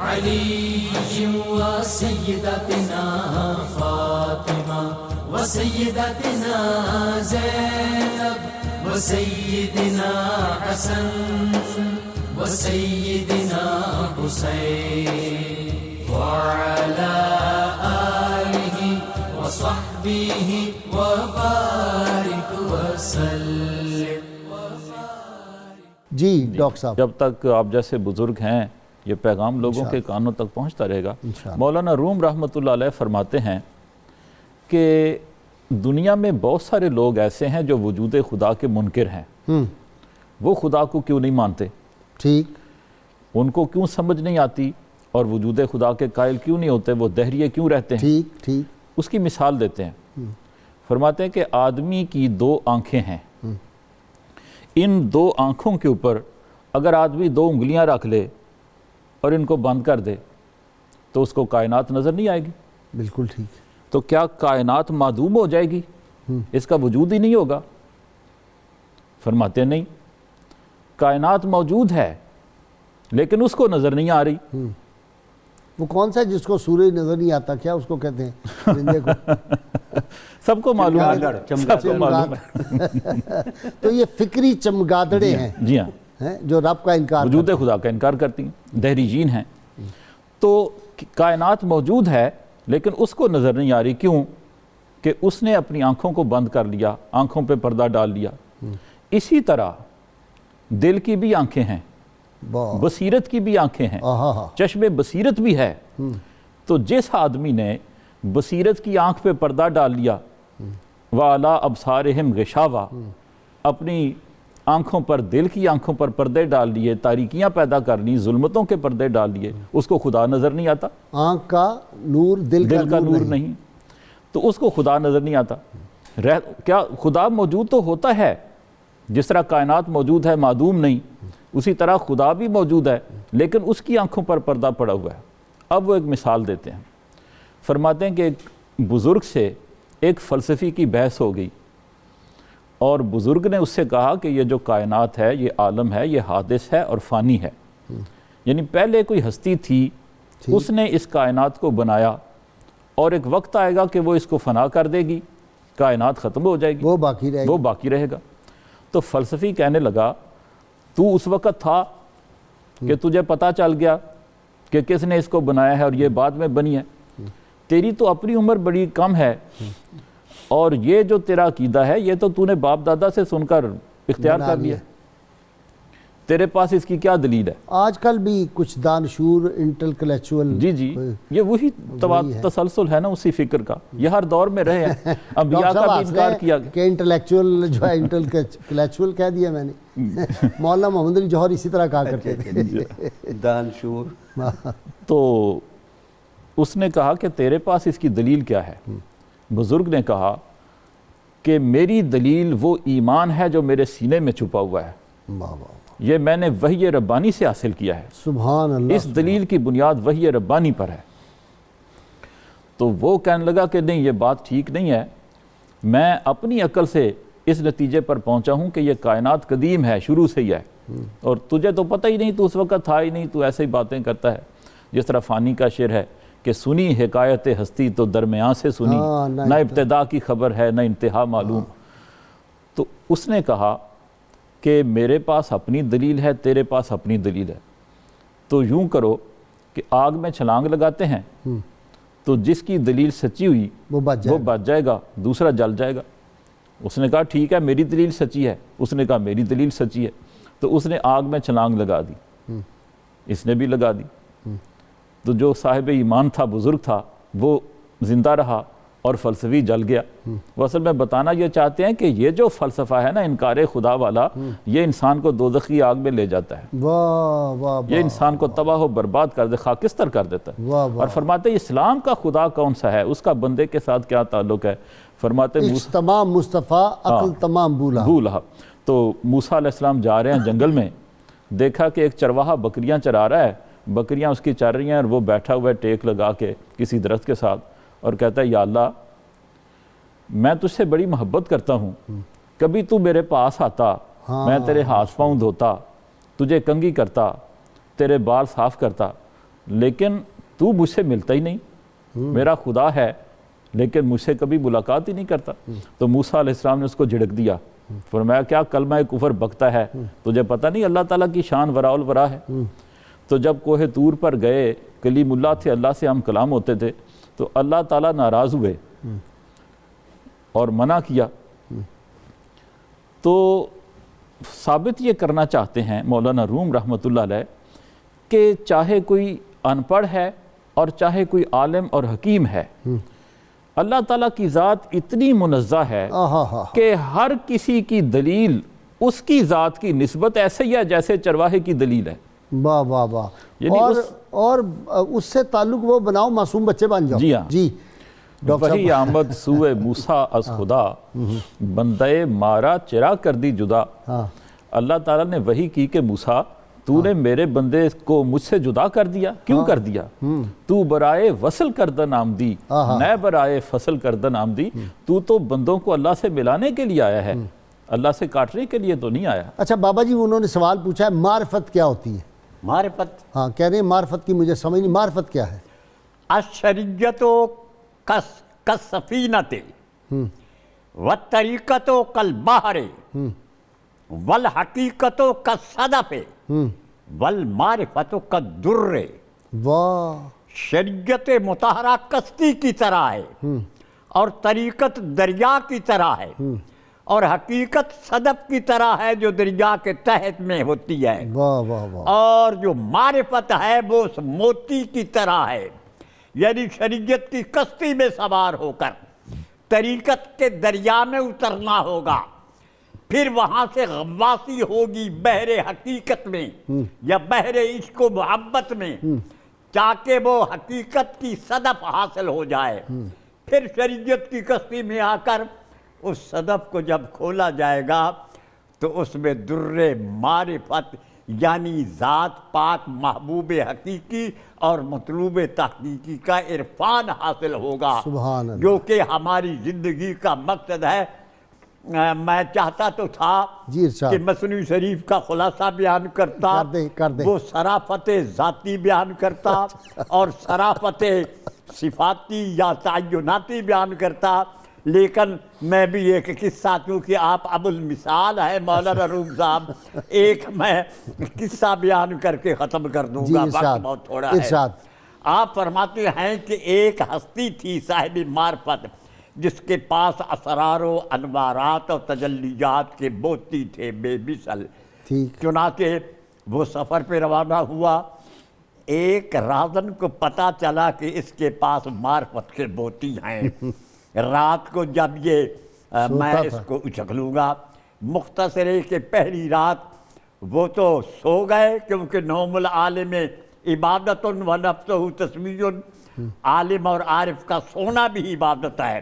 علی و سیدتنا فاطمہ و سیدتنا زینب و سیدنا حسن و سیدنا حسین وعلی آلہ و صحبہ و بارک وسلم. جی ڈاکٹر صاحب. جب تک آپ جیسے بزرگ ہیں یہ پیغام لوگوں کے کانوں تک پہنچتا رہے گا. مولانا روم رحمۃ اللہ علیہ فرماتے ہیں کہ دنیا میں بہت سارے لوگ ایسے ہیں جو وجود خدا کے منکر ہیں. وہ خدا کو کیوں نہیں مانتے؟ ٹھیک. ان کو کیوں سمجھ نہیں آتی اور وجود خدا کے قائل کیوں نہیں ہوتے؟ وہ دہریے کیوں رہتے ہیں؟ ٹھیک ٹھیک. اس کی مثال دیتے ہیں. فرماتے ہیں کہ آدمی کی 2 آنکھیں ہیں. ان 2 آنکھوں کے اوپر اگر آدمی 2 انگلیاں رکھ لے اور ان کو بند کر دے تو اس کو کائنات نظر نہیں آئے گی. بالکل ٹھیک. تو کیا کائنات معدوم ہو جائے گی؟ اس کا وجود ہی نہیں ہوگا؟ فرماتے ہیں نہیں، کائنات موجود ہے لیکن اس کو نظر نہیں آ رہی. وہ کون سا ہے جس کو سورج نظر نہیں آتا؟ کیا اس کو کہتے ہیں؟ پرندے کو سب کو معلوم ہے. سب کو معلوم ہے. تو یہ فکری چمگادڑے ہیں. جی ہاں، جو رب کا انکار وجود خدا کا انکار کرتی ہیں، دہریجین ہیں. تو کائنات موجود ہے لیکن اس کو نظر نہیں آ رہی. کیوں؟ کہ اس نے اپنی آنکھوں کو بند کر لیا، آنکھوں پہ پردہ ڈال لیا. اسی طرح دل کی بھی آنکھیں ہیں، بصیرت کی بھی آنکھیں ہیں، چشم بصیرت بھی ہے. تو جس آدمی نے بصیرت کی آنکھ پہ پردہ ڈال لیا، وَعَلَىٰ أَبْصَارِهِمْ غِشَاوَةٌ، اپنی آنکھوں پر، دل کی آنکھوں پر پردے ڈال لیے، تاریکیاں پیدا کر لی، ظلمتوں کے پردے ڈال لیے، اس کو خدا نظر نہیں آتا. آنکھ کا نور دل کا نور نہیں، تو اس کو خدا نظر نہیں آتا. کیا خدا موجود تو ہوتا ہے، جس طرح کائنات موجود ہے، معدوم نہیں، اسی طرح خدا بھی موجود ہے لیکن اس کی آنکھوں پر پردہ پڑا ہوا ہے. اب وہ ایک مثال دیتے ہیں. فرماتے ہیں کہ ایک بزرگ سے ایک فلسفی کی بحث ہو گئی اور بزرگ نے اس سے کہا کہ یہ جو کائنات ہے، یہ عالم ہے، یہ حادث ہے اور فانی ہے. یعنی پہلے کوئی ہستی تھی، اس نے اس کائنات کو بنایا اور ایک وقت آئے گا کہ وہ اس کو فنا کر دے گی، کائنات ختم ہو جائے گی، وہ باقی رہے گا. تو فلسفی کہنے لگا تو اس وقت تھا کہ تجھے پتہ چل گیا کہ کس نے اس کو بنایا ہے اور یہ بعد میں بنی ہے. تیری تو اپنی عمر بڑی کم ہے اور یہ جو تیرا عقیدہ ہے یہ تو نے باپ دادا سے سن کر اختیار کر لیا. تیرے پاس اس کی کیا دلیل ہے؟ آج کل بھی کچھ دانشور انٹلیکچوئل جی یہ وہی تسلسل ہے نا اسی فکر کا. یہ ہر دور میں رہے ہیں. انبیاء کا بھی انکار کیا گیا کہ انٹلیکچوئل جو ہے انٹلیکچوئل کہہ دیا میں نے. مولانا محمد علی جوہر اسی طرح کہا کرتے تھے دانشور. تو اس نے کہا کہ تیرے پاس اس کی دلیل کیا ہے؟ بزرگ نے کہا کہ میری دلیل وہ ایمان ہے جو میرے سینے میں چھپا ہوا ہے. واہ واہ، یہ میں نے وحی ربانی سے حاصل کیا ہے، سبحان اللہ، اس دلیل کی بنیاد وحی ربانی پر ہے۔ تو وہ کہنے لگا کہ نہیں، یہ بات ٹھیک نہیں ہے، میں اپنی عقل سے اس نتیجے پر پہنچا ہوں کہ یہ کائنات قدیم ہے، شروع سے ہی ہے، اور تجھے تو پتہ ہی نہیں، تو اس وقت تھا ہی نہیں، تو ایسے ہی باتیں کرتا ہے۔ جس طرح فانی کا شعر ہے کہ سنی حکایت ہستی تو درمیان سے سنی، نہ ابتدا کی خبر ہے نہ انتہا معلوم۔ تو اس نے کہا کہ میرے پاس اپنی دلیل ہے، تیرے پاس اپنی دلیل ہے، تو یوں کرو کہ آگ میں چھلانگ لگاتے ہیں، تو جس کی دلیل سچی ہوئی وہ بچ جائے گا، دوسرا جل جائے گا۔ اس نے کہا ٹھیک ہے، میری دلیل سچی ہے، اس نے کہا میری دلیل سچی ہے، تو اس نے آگ میں چھلانگ لگا دی، اس نے بھی لگا دی۔ تو جو صاحب ایمان تھا، بزرگ تھا، وہ زندہ رہا اور فلسفی جل گیا۔ وہ اصل میں بتانا یہ چاہتے ہیں کہ یہ جو فلسفہ ہے نا انکار خدا والا، یہ انسان کو دوزخ کی آگ میں لے جاتا ہے، واہ واہ، یہ انسان کو تباہ و برباد کر دے، خاکستر کر دیتا ہے۔ اور فرماتے ہیں اسلام کا خدا کون سا ہے، اس کا بندے کے ساتھ کیا تعلق ہے؟ فرماتے ہیں عشق تمام مصطفیٰ، عقل تمام بھولا۔ تو موسیٰ علیہ السلام جا رہے ہیں جنگل میں، دیکھا کہ ایک چرواہا بکریاں چرا رہا ہے، بکریاں اس کی چر رہی ہیں، اور وہ بیٹھا ہوا ہے ٹیک لگا کے کسی درخت کے ساتھ، اور کہتا ہے یا اللہ میں تجھ سے بڑی محبت کرتا ہوں، کبھی تو میرے پاس آتا، میں تیرے ہاتھ پاؤں دھوتا، تجھے کنگھی کرتا، تیرے بال صاف کرتا، لیکن تو مجھ سے ملتا ہی نہیں، میرا خدا ہے لیکن مجھ سے کبھی ملاقات ہی نہیں کرتا۔ تو موسیٰ علیہ السلام نے اس کو جھڑک دیا، فرمایا کیا کلمہ کفر بکتا ہے، تجھے پتہ نہیں اللہ تعالیٰ کی شان وراء الورا ہے؟ تو جب کوہ طور پر گئے، کلیم اللہ تھے، اللہ سے ہم کلام ہوتے تھے، تو اللہ تعالیٰ ناراض ہوئے اور منع کیا۔ تو ثابت یہ کرنا چاہتے ہیں مولانا روم رحمۃ اللہ علیہ کہ چاہے کوئی ان پڑھ ہے اور چاہے کوئی عالم اور حکیم ہے، اللہ تعالیٰ کی ذات اتنی منزہ ہے کہ ہر کسی کی دلیل اس کی ذات کی نسبت ایسے ہی ہے جیسے چرواہے کی دلیل ہے۔ واہ واہ واہ، یعنی اور اس سے تعلق وہ بناؤ معصوم بچے بن جاؤ۔ جی ہاں، جی وہی آمد سوئے موسیٰ از خدا، بندے مارا چرا کر دی جدا۔ اللہ تعالیٰ نے وحی کی کہ موسیٰ تو نے میرے بندے کو مجھ سے جدا کر دیا، کیوں کر دیا؟ تو برائے وصل کردن آمدی، نئے برائے فصل کردن آمدی، تو بندوں کو اللہ سے ملانے کے لیے آیا ہے، اللہ سے کاٹنے کے لیے تو نہیں آیا۔ اچھا بابا جی، انہوں نے سوال پوچھا ہے معرفت کیا ہوتی ہے؟ معرفت، ہاں کہہ رہے ہیں معرفت کی مجھے سمجھ نہیں، معرفت کیا ہے؟ الشریعت کالسفینۃ والطریقۃ کالبحر والحقیقۃ کالصدف والمعرفۃ کالدر۔ واہ، شریعت مطہرہ کشتی کی طرح ہے، اور طریقت دریا کی طرح ہے، اور حقیقت صدف کی طرح ہے جو دریا کے تحت میں ہوتی ہے، واہ واہ واہ، اور جو معرفت ہے وہ اس موتی کی طرح ہے، یعنی شریعت کی کشتی میں سوار ہو کر طریقت کے دریا میں اترنا ہوگا، پھر وہاں سے غواصی ہوگی بحر حقیقت میں یا بحر عشق و محبت میں، تاکہ وہ حقیقت کی صدف حاصل ہو جائے۔ پھر شریعت کی کشتی میں آ کر اس صدف کو جب کھولا جائے گا تو اس میں در معرفت یعنی ذات پاک محبوب حقیقی اور مطلوب تحقیقی کا عرفان حاصل ہوگا، سبحان اللہ، جو کہ ہماری زندگی کا مقصد ہے۔ میں چاہتا تو تھا کہ مثنوی شریف کا خلاصہ بیان کرتا، وہ صرافت ذاتی بیان کرتا اور صرافت صفاتی یا تعیناتی بیان کرتا، لیکن میں بھی ایک قصہ، چونکہ آپ ابو المثال ہے مولانا روم صاحب، ایک میں قصہ بیان کر کے ختم کر دوں گا، وقت بہت تھوڑا ہے۔ آپ فرماتے ہیں کہ ایک ہستی تھی صاحب معرفت، جس کے پاس اسرار و انوارات اور تجلیات کے موتی تھے بے مثل۔ چنانچہ وہ سفر پہ روانہ ہوا، ایک رازن کو پتہ چلا کہ اس کے پاس معرفت کے موتی ہیں۔ رات کو جب یہ میں اس کو اچھلوں گا، مختصر ہے کہ پہلی رات وہ تو سو گئے، کیونکہ نوم العالم عبادت و نفسہ تسبیح، عالم اور عارف کا سونا بھی عبادت ہے،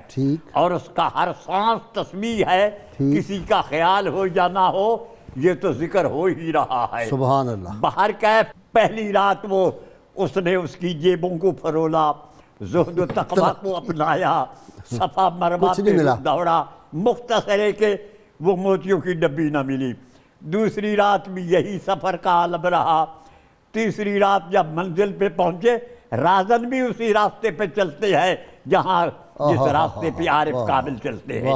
اور اس کا ہر سانس تسبیح ہے۔ کسی کا خیال ہو یا نہ ہو، یہ تو ذکر ہو ہی رہا ہے۔ سبحان اللہ۔ بہر کیف پہلی رات وہ اس نے اس کی جیبوں کو فرولا، زہد و تقویٰ کو اپنایا، صفا مروا پہ دوڑا، مختصر ہے کہ وہ موتیوں کی ڈبی نہ ملی۔ دوسری رات بھی یہی سفر کا عالم رہا۔ تیسری رات جب منزل پہ پہنچے، رازن بھی اسی راستے پہ چلتے ہیں جہاں جس راستے پہ عارف کامل چلتے ہیں،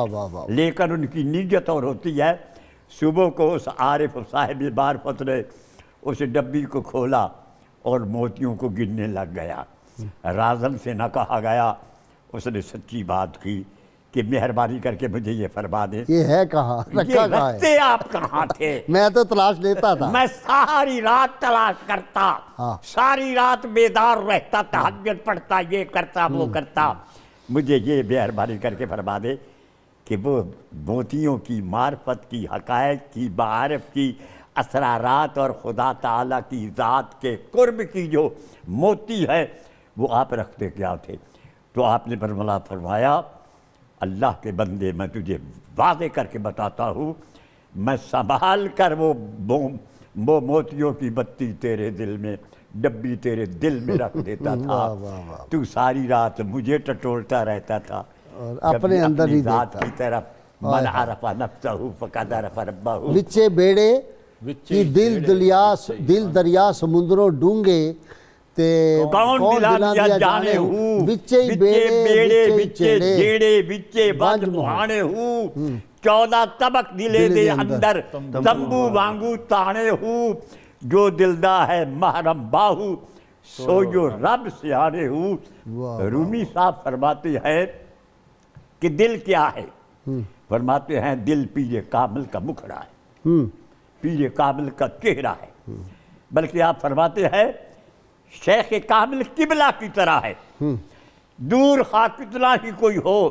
لیکن ان کی نیت اور ہوتی ہے۔ صبح کو اس عارف صاحب معرفت نے اس ڈبی کو کھولا اور موتیوں کو گننے لگ گیا۔ رازن سے نہ کہا گیا، اس نے سچی بات کی کہ مہربانی کر کے مجھے یہ فرما دیں یہ ہے کہاں، رکھا کہاں ہے؟ رکھتے آپ کہاں تھے؟ میں تو تلاش لیتا تھا، میں ساری رات تلاش کرتا، ساری رات بیدار رہتا، تہجد پڑھتا، یہ کرتا وہ کرتا۔ مجھے یہ مہربانی کر کے فرما دے کہ وہ موتیوں کی معرفت کی، حقائق کی، معارف کی، اسرارات اور خدا تعالیٰ کی ذات کے قرب کی جو موتی ہے وہ آپ رکھتے کیا تھے؟ تو آپ نے فرمایا اللہ کے بندے، میں تجھے واضح کر کے بتاتا ہوں، میں سنبھال کر وہ موتیوں کی بتی تیرے دل میں، ڈبی تیرے دل میں رکھ دیتا تھا۔ تو ساری رات مجھے ٹٹولتا رہتا تھا اور اپنے اندر ہی ذات دیکھتا۔ کی طرف۔ من عرف نفسہ فقد عرف ربہ۔ وچے بیڑے کی دل دریا سمندروں ڈونگے تے کون دلا دیا جانے ہوں، وچے بیڑے وچے جیڑے وچے بج مہانے ہوں، 14 طبق دلے دے اندر تمبو وانگو تانے ہوں، جو دلدا ہے محرم باہو سو جو رب سے آنے ہوں۔ رومی صاحب فرماتے ہیں کہ دل کیا ہے؟ فرماتے ہیں دل پیر کامل کا مکھڑا ہے، پیر کامل کا چہرہ ہے، بلکہ آپ فرماتے ہیں شیخ کامل قبلہ کی طرح ہے۔ دور خواہ کتنا ہی کوئی ہو،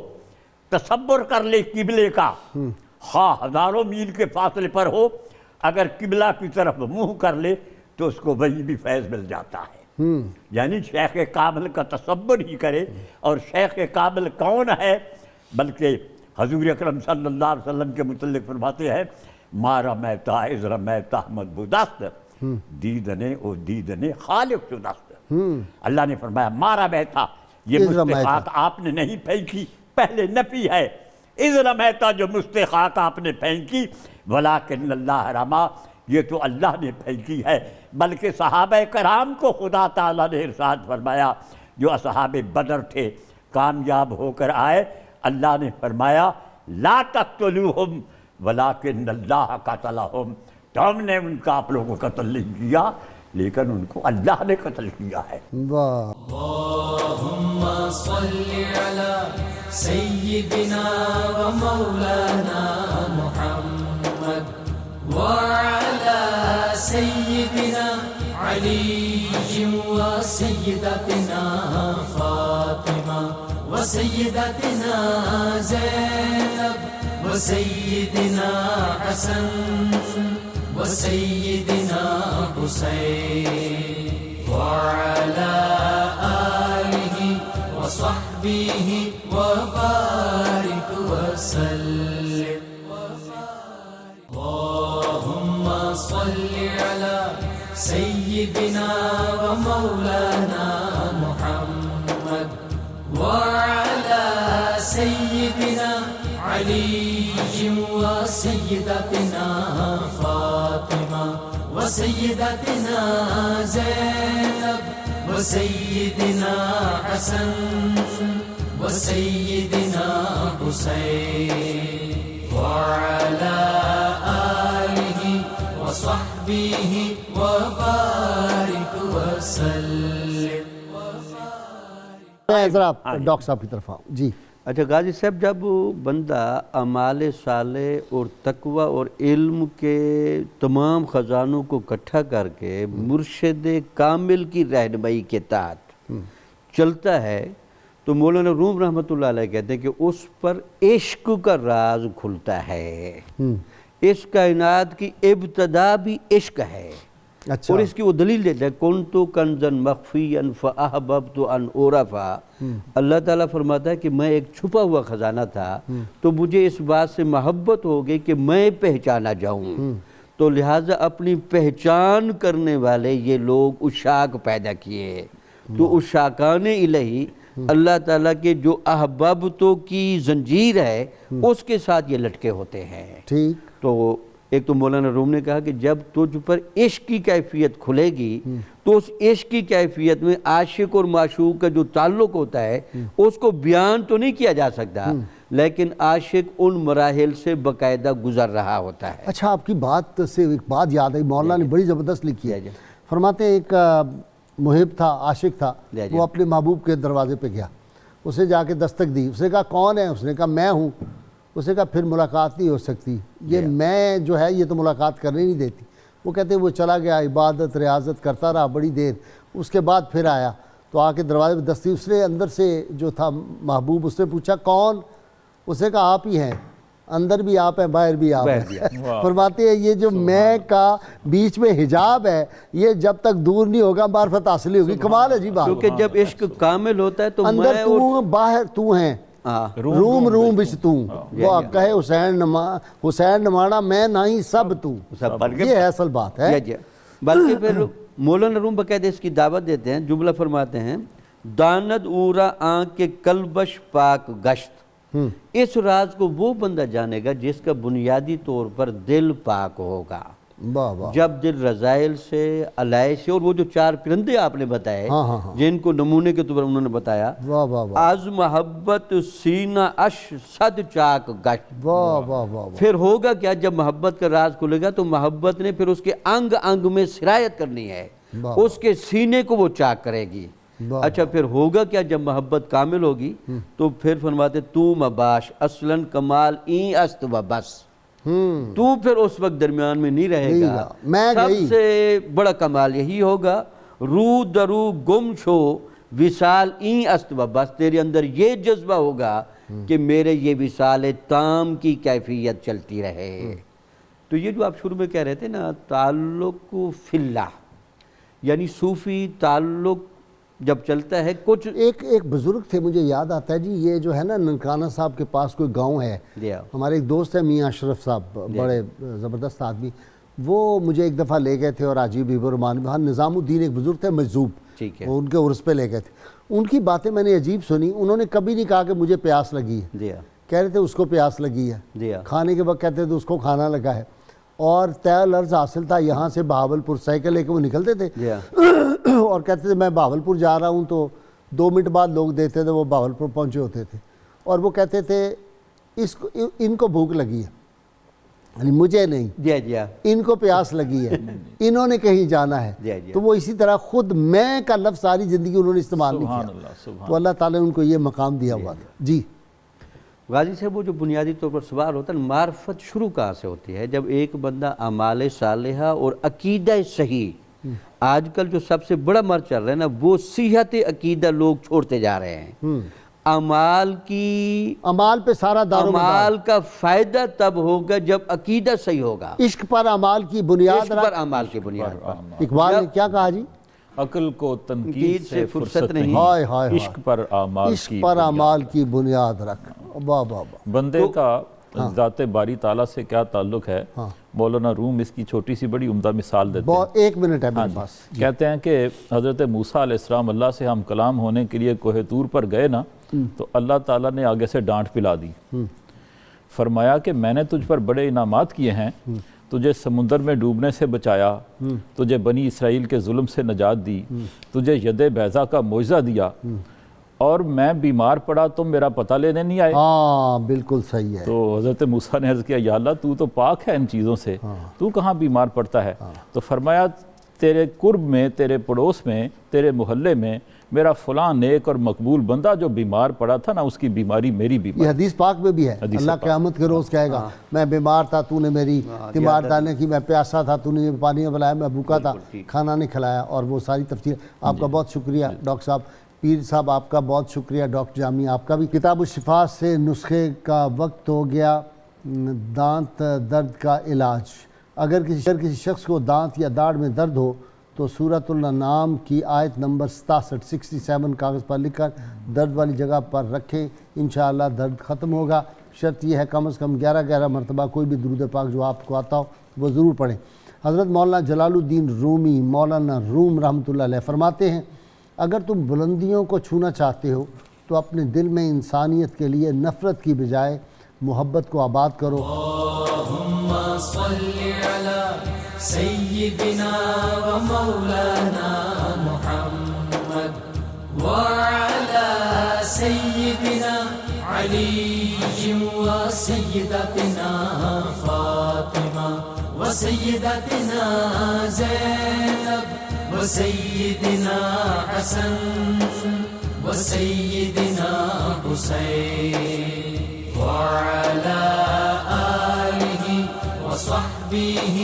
تصور کر لے قبلے کا، خواہ ہزاروں میل کے فاصلے پر ہو، اگر قبلہ کی طرف منہ کر لے تو اس کو وہی بھی فیض مل جاتا ہے۔ یعنی شیخ کامل کا تصور ہی کرے۔ اور شیخ کامل کون ہے؟ بلکہ حضور اکرم صلی اللہ علیہ وسلم کے متعلق فرماتے ہیں ما رمیتا اذ رمیتا احمد بدست دیدنے او دیدنے خالق شدست۔ اللہ نے فرمایا ما رمیتا، یہ مستحق آپ نے نہیں پھینکی، پہلے نفی ہے۔ اذ رمیتا جو مستحق آپ نے پھینکی، ولیکن اللہ رما، یہ تو اللہ نے پھینکی ہے۔ بلکہ صحابہ کرام کو خدا تعالیٰ نے ارشاد فرمایا، جو اصحاب بدر تھے کامیاب ہو کر آئے، اللہ نے فرمایا لا تقتلوہم ولیکن اللہ قتلہم، تم نے ان کا آپ لوگوں کو قتل نہیں کیا لیکن ان کو اللہ نے قتل کیا ہے۔ اللہم صلی علی سیدنا و مولانا محمد وعلی سیدنا علی و سیدتنا فاطمہ و سیدتنا زینب و سیدنا حسن و سیدنا حسین وعلی آلہ و صحبہ و بارک وسلم۔ اللہم صلی علی سیدنا و مولانا محمد وعلی سیدنا علی و سیدتنا فاطمہ و سیدتنا زینب و سیدنا حسن و سیدنا حسین وعلی آلہ و صحبہ و بارک وسلم۔ میں ذرا ڈاکٹر صاحب کی طرف آؤں جی۔ اچھا غازی صاحب، جب بندہ اعمال صالح اور تقوی اور علم کے تمام خزانوں کو اکٹھا کر کے مرشد کامل کی رہنمائی کے تحت چلتا ہے تو مولانا روم رحمۃ اللہ علیہ کہتے ہیں کہ اس پر عشق کا راز کھلتا ہے۔ اس کائنات کی ابتدا بھی عشق ہے، اور اس کی وہ دلیل دیتا ہے کنتو کنزن مخفیًا فاحببت ان اعرفا۔ اللہ تعالیٰ فرماتا ہے کہ میں ایک چھپا ہوا خزانہ تھا تو مجھے اس بات سے محبت ہو گئی کہ میں پہچانا جاؤں۔ تو لہٰذا اپنی پہچان کرنے والے یہ لوگ عشاق پیدا کیے. تو عشاقان الہی اللہ تعالیٰ کے جو احبابتوں کی زنجیر ہے اس کے ساتھ یہ لٹکے ہوتے ہیں. ٹھیک. تو ایک تو مولانا روم نے کہا کہ جب تجھ پر عشق کی کیفیت کھلے گی تو اس عشق کی کیفیت میں عاشق اور معشوق کا جو تعلق ہوتا ہے اس کو بیان تو نہیں کیا جا سکتا، لیکن عاشق ان مراحل سے باقاعدہ گزر رہا ہوتا ہے. اچھا، آپ کی بات سے ایک بات یاد آئی، مولانا نے بڑی زبردست لکھی ہے. فرماتے ہیں ایک محب تھا، عاشق تھا، وہ اپنے محبوب کے دروازے پہ گیا، اسے جا کے دستک دی، اس نے کہا کون ہے؟ اس نے کہا میں ہوں. اس نے کہا پھر ملاقات نہیں ہو سکتی، یہ میں جو ہے یہ تو ملاقات کرنے نہیں دیتی. وہ کہتے ہیں وہ چلا گیا، عبادت ریاضت کرتا رہا بڑی دیر، اس کے بعد پھر آیا تو آ کے دروازے پہ دستی، اس نے اندر سے جو تھا محبوب، اس نے پوچھا کون؟ اس نے کہا آپ ہی ہیں، اندر بھی آپ ہیں باہر بھی آپ ہیں. فرماتے ہیں یہ جو میں کا بیچ میں حجاب ہے یہ جب تک دور نہیں ہوگا معرفت حاصل نہیں ہوگی. کمال ہے جی بات. کیونکہ جب عشق کامل ہوتا ہے تو اندر تو باہر تو ہیں، روم بچ تو وہ کہے حسین نمانا میں نہیں سب تو، یہ اصل بات ہے. بلکہ پھر مولانا روم باقاعدہ اس کی دعوت دیتے ہیں، جملہ فرماتے ہیں داند اورا آنکھ کے کلبش پاک گشت. اس راز کو وہ بندہ جانے گا جس کا بنیادی طور پر دل پاک ہوگا. جب دل رذائل سے، علائے سے، اور وہ جو 4 پرندے آپ نے بتائے جن کو نمونے کے طور پر انہوں نے بتایا، از محبت سینہ اش صد چاک گشت. پھر ہوگا کیا جب محبت کا راز کھلے گا تو محبت نے پھر اس کے انگ انگ میں سرایت کرنی ہے، اس کے سینے کو وہ چاک کرے گی. اچھا پھر ہوگا کیا جب محبت کامل ہوگی تو پھر فرماتے تو مباش اصلاً کمال این است و بس. تو پھر اس وقت درمیان میں نہیں رہے گا. سب سے بڑا کمال یہی ہوگا رو درو گم شو وصال این است و بس. تیرے اندر یہ جذبہ ہوگا کہ میرے یہ وصال تام کی کیفیت چلتی رہے. تو یہ جو آپ شروع میں کہہ رہے تھے نا تعلق فی اللہ، یعنی صوفی تعلق جب چلتا ہے کچھ. ایک بزرگ تھے مجھے یاد آتا ہے جی، یہ جو ہے نا ننکانہ صاحب کے پاس کوئی گاؤں ہے، ہمارے ایک دوست ہے میاں اشرف صاحب، بڑے زبردست آدمی، وہ مجھے ایک دفعہ لے گئے تھے اور عجیب الرحمان وہاں نظام الدین ایک بزرگ تھے مجذوب، وہ ان کے عرس پہ لے گئے تھے. ان کی باتیں میں نے عجیب سنی. انہوں نے کبھی نہیں کہا کہ مجھے پیاس لگی ہے، کہہ رہے تھے اس کو پیاس لگی ہے. کھانے کے وقت کہتے تھے اس کو کھانا لگا ہے. اور طے لرز حاصل تھا یہاں سے بہاولپور سائیکل لے کے وہ نکلتے تھے اور کہتے تھے میں بہاولپور جا رہا ہوں، تو 2 منٹ بعد لوگ دیتے تھے وہ بہاولپور پہنچے ہوتے تھے. اور وہ کہتے تھے ان کو بھوک لگی ہے، یعنی مجھے نہیں، ان کو پیاس لگی ہے، انہوں نے کہیں جانا ہے. تو وہ اسی طرح خود میں کا لفظ ساری زندگی انہوں نے استعمال نہیں کیا. تو اللہ تعالیٰ نے ان کو یہ مقام دیا ہوا تھا. جی غازی صاحب، وہ جو بنیادی طور پر سوال ہوتا ہے معرفت شروع کہاں سے ہوتی ہے؟ جب ایک بندہ اعمال صالحہ اور عقیدہ صحیح، آج کل جو سب سے بڑا مرض چل رہا ہے نا وہ صحت عقیدہ لوگ چھوڑتے جا رہے ہیں. اعمال پہ سارا دار و مدار، اعمال کا فائدہ تب ہوگا جب عقیدہ صحیح ہوگا. عشق پر اعمال کی بنیاد پر اعمال کی بنیاد پر. اقبال نے کیا کہا جی؟ عقل کو تنقید سے فرصت نہیں، عشق پر اعمال کی بنیاد رکھ. بندے کا ذات باری تعالیٰ سے کیا تعلق ہے؟ مولانا روم اس کی چھوٹی سی بڑی عمدہ مثال دیتے ہیں. 1 منٹ ہے میرے پاس. کہتے ہیں کہ حضرت موسیٰ علیہ السلام اللہ سے ہم کلام ہونے کے لیے کوہ طور پر گئے نا، تو اللہ تعالیٰ نے آگے سے ڈانٹ پلا دی. فرمایا کہ میں نے تجھ پر بڑے انعامات کیے ہیں، تجھے سمندر میں ڈوبنے سے بچایا، تجھے بنی اسرائیل کے ظلم سے نجات دی، تجھے ید بیضا کا معجزہ دیا، اور میں بیمار پڑا تم میرا پتہ لینے نہیں آئے. بالکل صحیح ہے. تو حضرت موسیٰ نے عرض کیا یا اللہ تو تو پاک ہے ان چیزوں سے، تو کہاں بیمار پڑتا ہے؟ تو فرمایا تیرے قرب میں، تیرے پڑوس میں، تیرے محلے میں میرا فلاں نیک اور مقبول بندہ جو بیمار پڑا تھا نا، اس کی بیماری میری بیماری. یہ حدیث پاک میں بھی ہے. اللہ قیامت کے روز کہے گا میں بیمار تھا تو نے میری تیمار ڈالنے کی، میں پیاسا تھا تو نے پانی پلایا، میں بھوکا تھا کھانا نہیں کھلایا. اور وہ ساری تفصیل. آپ کا بہت شکریہ ڈاکٹر صاحب. پیر صاحب آپ کا بہت شکریہ. ڈاکٹر جامی آپ کا بھی. کتاب الشفا سے نسخے کا وقت ہو گیا. دانت درد کا علاج. اگر کسی شخص کو دانت یا داڑھ میں درد ہو تو سورۃ الانعام کی آیت نمبر 67 کاغذ پر لکھ کر درد والی جگہ پر رکھیں، انشاءاللہ درد ختم ہوگا. شرط یہ ہے کم از کم 11 مرتبہ کوئی بھی درود پاک جو آپ کو آتا ہو وہ ضرور پڑھیں۔ حضرت مولانا جلال الدین رومی مولانا روم رحمۃ اللہ علیہ فرماتے ہیں اگر تم بلندیوں کو چھونا چاہتے ہو تو اپنے دل میں انسانیت کے لیے نفرت کی بجائے محبت کو آباد کرو۔ اللہم صلی علی سیدنا و مولانا محمد وعلی سیدنا علی و سیدتنا فاطمہ و سیدتنا زینب و سیدنا حسن و سیدنا حسین وعلى آله وصحبه